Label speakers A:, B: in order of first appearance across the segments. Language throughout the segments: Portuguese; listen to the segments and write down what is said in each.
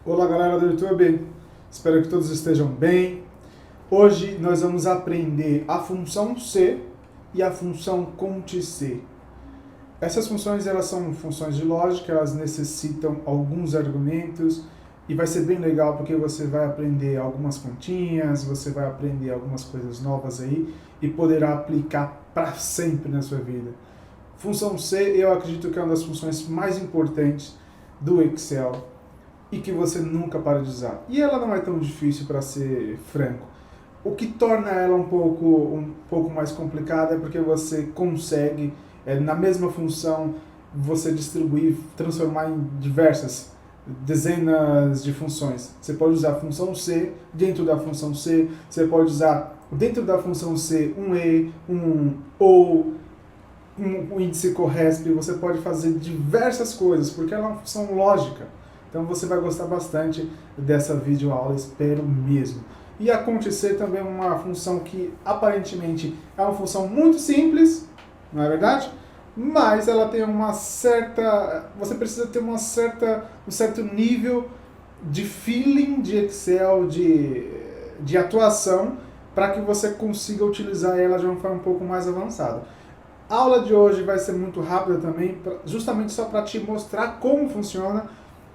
A: Olá galera do YouTube, espero que todos estejam bem. Hoje nós vamos aprender a função C e a função cont_C. Essas funções elas são funções de lógica, elas necessitam alguns argumentos e vai ser bem legal porque você vai aprender algumas continhas, você vai aprender algumas coisas novas aí e poderá aplicar para sempre na sua vida. Função C eu acredito que é uma das funções mais importantes do Excel e que você nunca para de usar. E ela não é tão difícil, para ser franco. O que torna ela um pouco mais complicada é porque você consegue, na mesma função, você distribuir, transformar em dezenas de funções. Você pode usar a função C dentro da função C, você pode usar dentro da função C um E, um OU, um índice corresp, você pode fazer diversas coisas, porque ela é uma função lógica. Então você vai gostar bastante dessa videoaula, espero mesmo. E a cont_C também é uma função que aparentemente é uma função muito simples, não é verdade? Mas ela tem uma certa... Você precisa ter um certo nível de feeling de Excel, de atuação, para que você consiga utilizar ela de uma forma um pouco mais avançada. A aula de hoje vai ser muito rápida também, justamente só para te mostrar como funciona.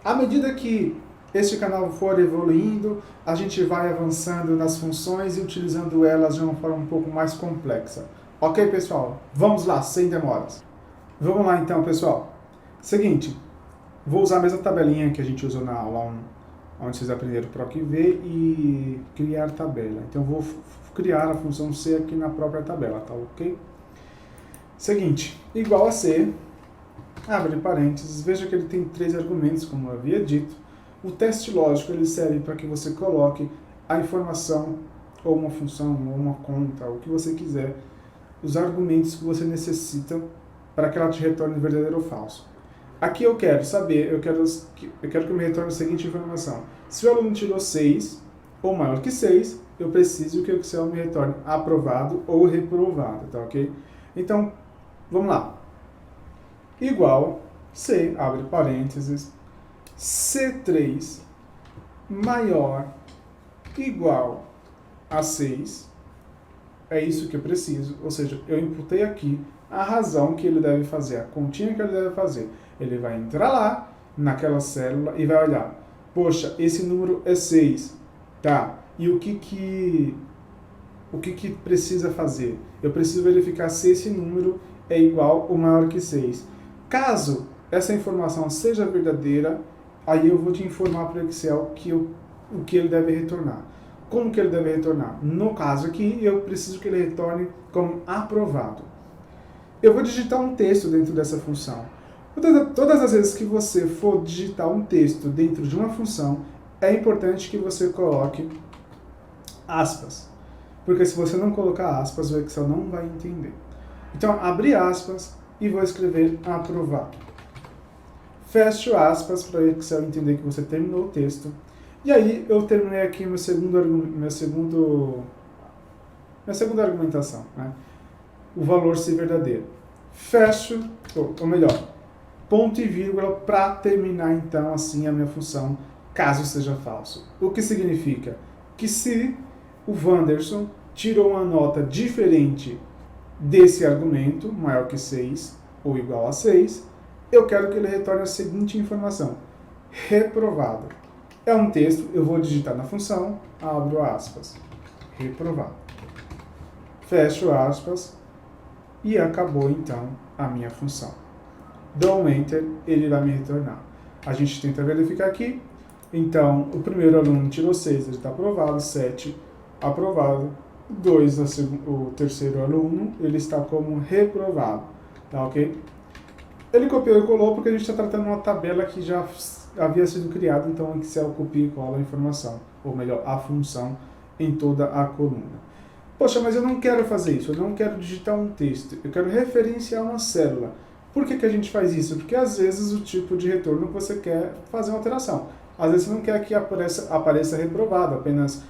A: À medida que este canal for evoluindo, a gente vai avançando nas funções e utilizando elas de uma forma um pouco mais complexa. Ok, pessoal? Vamos lá, sem demoras. Vamos lá então, pessoal. Seguinte, vou usar a mesma tabelinha que a gente usou na aula 1, onde vocês aprenderam PROC-V e criar tabela. Então eu vou criar a função C aqui na própria tabela, tá ok? Seguinte, igual a C, abre parênteses, veja que ele tem 3 argumentos, como eu havia dito. O teste lógico ele serve para que você coloque a informação, ou uma função, ou uma conta, o que você quiser, os argumentos que você necessita para que ela te retorne verdadeiro ou falso. Aqui eu quero saber, eu quero que me retorne a seguinte informação. Se o aluno tirou 6, ou maior que 6, eu preciso que o Excel me retorne aprovado ou reprovado, tá ok? Então, vamos lá. Igual C, abre parênteses, C3 maior igual a 6. É isso que eu preciso, ou seja, eu imputei aqui a razão que ele deve fazer, a continha que ele deve fazer. Ele vai entrar lá, naquela célula, e vai olhar. Poxa, esse número é 6. Tá, e o que precisa fazer? Eu preciso verificar se esse número é igual ou maior que 6. Caso essa informação seja verdadeira, aí eu vou te informar para o Excel o que ele deve retornar. Como que ele deve retornar? No caso aqui, eu preciso que ele retorne como aprovado. Eu vou digitar um texto dentro dessa função. Todas as vezes que você for digitar um texto dentro de uma função, é importante que você coloque aspas. Porque se você não colocar aspas, o Excel não vai entender. Então, abri aspas e vou escrever aprovado. Fecho aspas para o Excel entender que você terminou o texto. E aí, eu terminei aqui minha segunda argumentação, né? O valor ser verdadeiro. Fecho, ou melhor, ponto e vírgula para terminar então assim a minha função, caso seja falso. O que significa? Que se o Wanderson tirou uma nota diferente desse argumento, maior que 6 ou igual a 6, eu quero que ele retorne a seguinte informação: reprovado. É um texto, eu vou digitar na função, abro aspas, reprovado. Fecho aspas e acabou então a minha função. Dou um Enter, ele vai me retornar. A gente tenta verificar aqui. Então, o primeiro aluno tirou 6, ele está aprovado, 7, aprovado. 2, o terceiro aluno, ele está como reprovado, tá ok? Ele copiou e colou porque a gente está tratando uma tabela que já havia sido criada, então o Excel copia e cola a informação, ou melhor, a função em toda a coluna. Poxa, mas eu não quero fazer isso, eu não quero digitar um texto, eu quero referenciar uma célula. Por que a gente faz isso? Porque às vezes o tipo de retorno você quer fazer uma alteração. Às vezes você não quer que apareça reprovado, apenas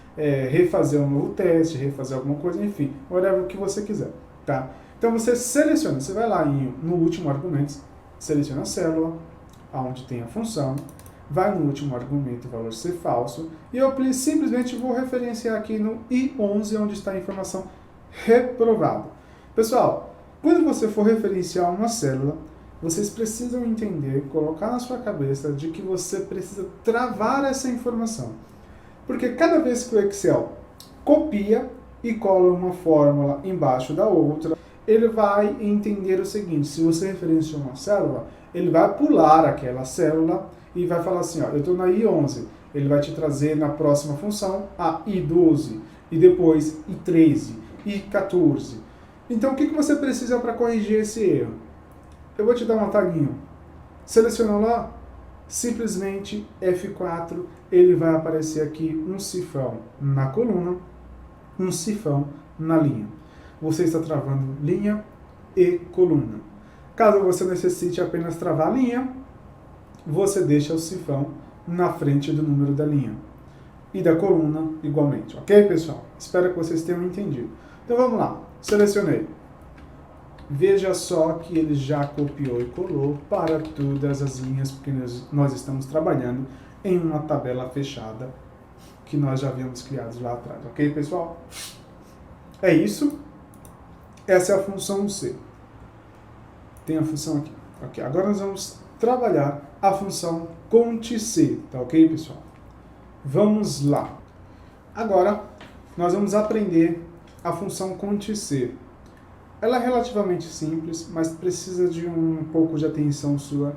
A: refazer um novo teste, refazer alguma coisa, enfim, whatever que você quiser, tá? Então você seleciona, você vai lá no último argumento, seleciona a célula, onde tem a função, vai no último argumento o valor ser falso, e eu simplesmente vou referenciar aqui no I11, onde está a informação reprovado. Pessoal, quando você for referenciar uma célula, vocês precisam entender, colocar na sua cabeça de que você precisa travar essa informação. Porque cada vez que o Excel copia e cola uma fórmula embaixo da outra, ele vai entender o seguinte: se você referenciou uma célula, ele vai pular aquela célula e vai falar assim, ó, eu estou na I11, ele vai te trazer na próxima função a I12, e depois I13, I14. Então o que você precisa para corrigir esse erro? Eu vou te dar um atalhinho. Selecionou lá, simplesmente F4, ele vai aparecer aqui um cifrão na coluna, um cifrão na linha. Você está travando linha e coluna. Caso você necessite apenas travar a linha, você deixa o cifrão na frente do número da linha. E da coluna igualmente. Ok, pessoal? Espero que vocês tenham entendido. Então vamos lá. Selecionei. Veja só que ele já copiou e colou para todas as linhas, porque nós estamos trabalhando em uma tabela fechada que nós já havíamos criado lá atrás. Ok, pessoal? É isso. Essa é a função C. Tem a função aqui. Ok, agora nós vamos trabalhar a função cont_C. Tá ok, pessoal? Vamos lá. Agora, nós vamos aprender a função cont_C. Ela é relativamente simples, mas precisa de um pouco de atenção sua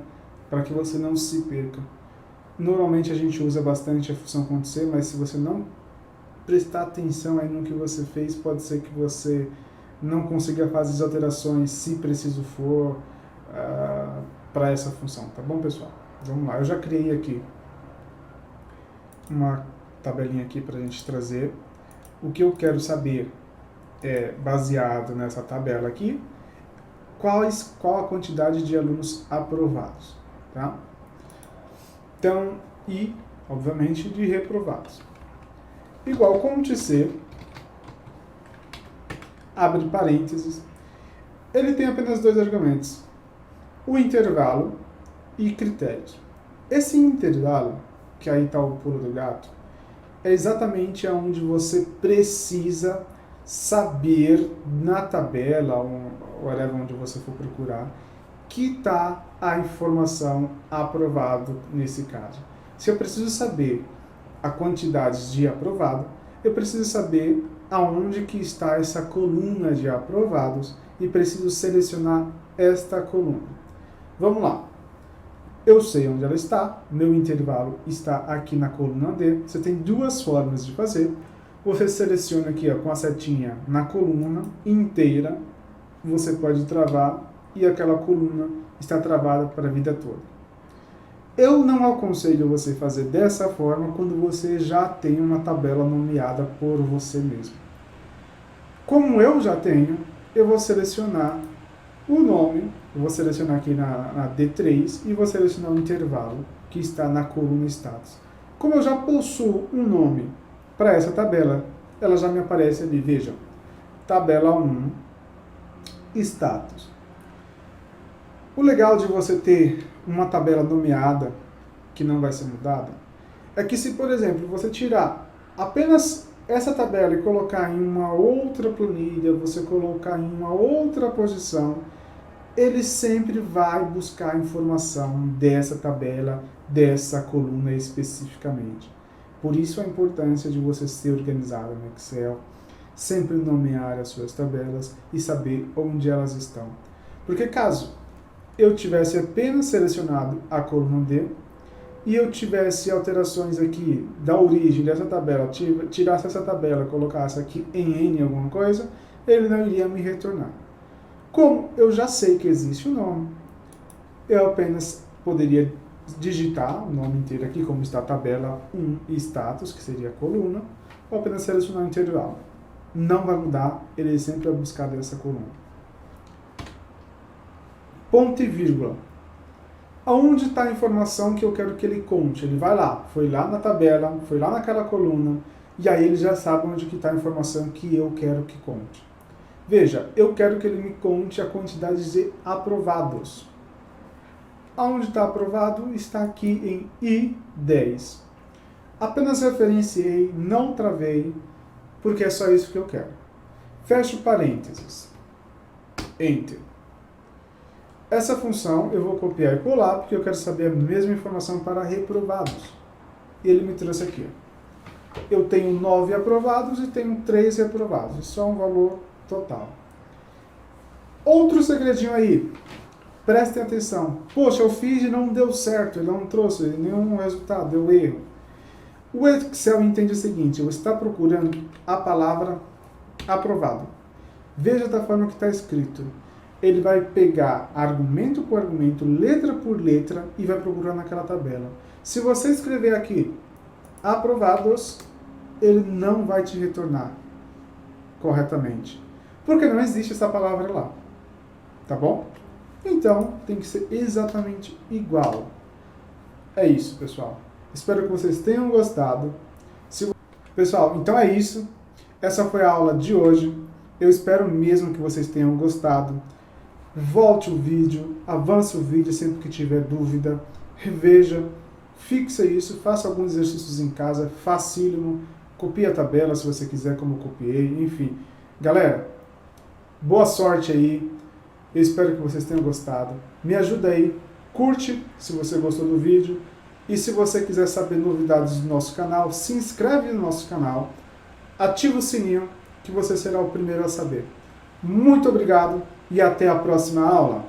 A: para que você não se perca. Normalmente a gente usa bastante a função cont_C, mas se você não prestar atenção aí no que você fez, pode ser que você não consiga fazer as alterações, se preciso for, para essa função. Tá bom, pessoal? Vamos lá. Eu já criei aqui uma tabelinha aqui para a gente trazer. O que eu quero saber baseado nessa tabela aqui, qual a quantidade de alunos aprovados, tá? Então, e, obviamente, de reprovados. Igual cont_C, abre parênteses, ele tem apenas dois argumentos, o intervalo e critérios. Esse intervalo, que aí está o pulo do gato, é exatamente onde você precisa saber na tabela, ou whatever, onde você for procurar, que está a informação aprovado nesse caso. Se eu preciso saber a quantidade de aprovado, eu preciso saber aonde que está essa coluna de aprovados e preciso selecionar esta coluna. Vamos lá. Eu sei onde ela está, meu intervalo está aqui na coluna D. Você tem duas formas de fazer. Você seleciona aqui, ó, com a setinha na coluna inteira, você pode travar e aquela coluna está travada para a vida toda. Eu não aconselho você fazer dessa forma quando você já tem uma tabela nomeada por você mesmo. Como eu já tenho, eu vou selecionar o nome, eu vou selecionar aqui na D3 e vou selecionar o intervalo que está na coluna status. Como eu já possuo um nome para essa tabela, ela já me aparece ali, veja, tabela 1, status. O legal de você ter uma tabela nomeada, que não vai ser mudada, é que se, por exemplo, você tirar apenas essa tabela e colocar em uma outra planilha, você colocar em uma outra posição, ele sempre vai buscar informação dessa tabela, dessa coluna especificamente. Por isso a importância de você ser organizado no Excel, sempre nomear as suas tabelas e saber onde elas estão. Porque caso eu tivesse apenas selecionado a coluna D e eu tivesse alterações aqui da origem dessa tabela, tirasse essa tabela e colocasse aqui em N alguma coisa, ele não iria me retornar. Como eu já sei que existe o nome, eu apenas poderia digitar o nome inteiro aqui, como está a tabela 1 e status, que seria a coluna, ou apenas selecionar o intervalo. Não vai mudar, ele sempre vai buscar dessa coluna. Ponto e vírgula. Aonde está a informação que eu quero que ele conte? Ele vai lá, foi lá na tabela, foi lá naquela coluna, e aí ele já sabe onde está a informação que eu quero que conte. Veja, eu quero que ele me conte a quantidade de aprovados. Onde está aprovado está aqui em I10. Apenas referenciei, não travei, porque é só isso que eu quero. Fecho parênteses. Enter. Essa função eu vou copiar e colar, porque eu quero saber a mesma informação para reprovados. E ele me trouxe aqui. Eu tenho 9 aprovados e tenho 3 reprovados. Isso é um valor total. Outro segredinho aí. Prestem atenção. Poxa, eu fiz e não deu certo. Ele não trouxe nenhum resultado, deu erro. O Excel entende o seguinte. Você está procurando a palavra aprovado. Veja da forma que está escrito. Ele vai pegar argumento por argumento, letra por letra e vai procurar naquela tabela. Se você escrever aqui aprovados, ele não vai te retornar corretamente. Porque não existe essa palavra lá. Tá bom? Então, tem que ser exatamente igual. É isso, pessoal. Espero que vocês tenham gostado. Pessoal, então é isso. Essa foi a aula de hoje. Eu espero mesmo que vocês tenham gostado. Volte o vídeo, avance o vídeo sempre que tiver dúvida, reveja, fixe isso, faça alguns exercícios em casa, facílimo, copie a tabela se você quiser, como eu copiei, enfim. Galera, boa sorte aí, eu espero que vocês tenham gostado. Me ajuda aí, curte se você gostou do vídeo, e se você quiser saber novidades do nosso canal, se inscreve no nosso canal, ativa o sininho que você será o primeiro a saber. Muito obrigado e até a próxima aula.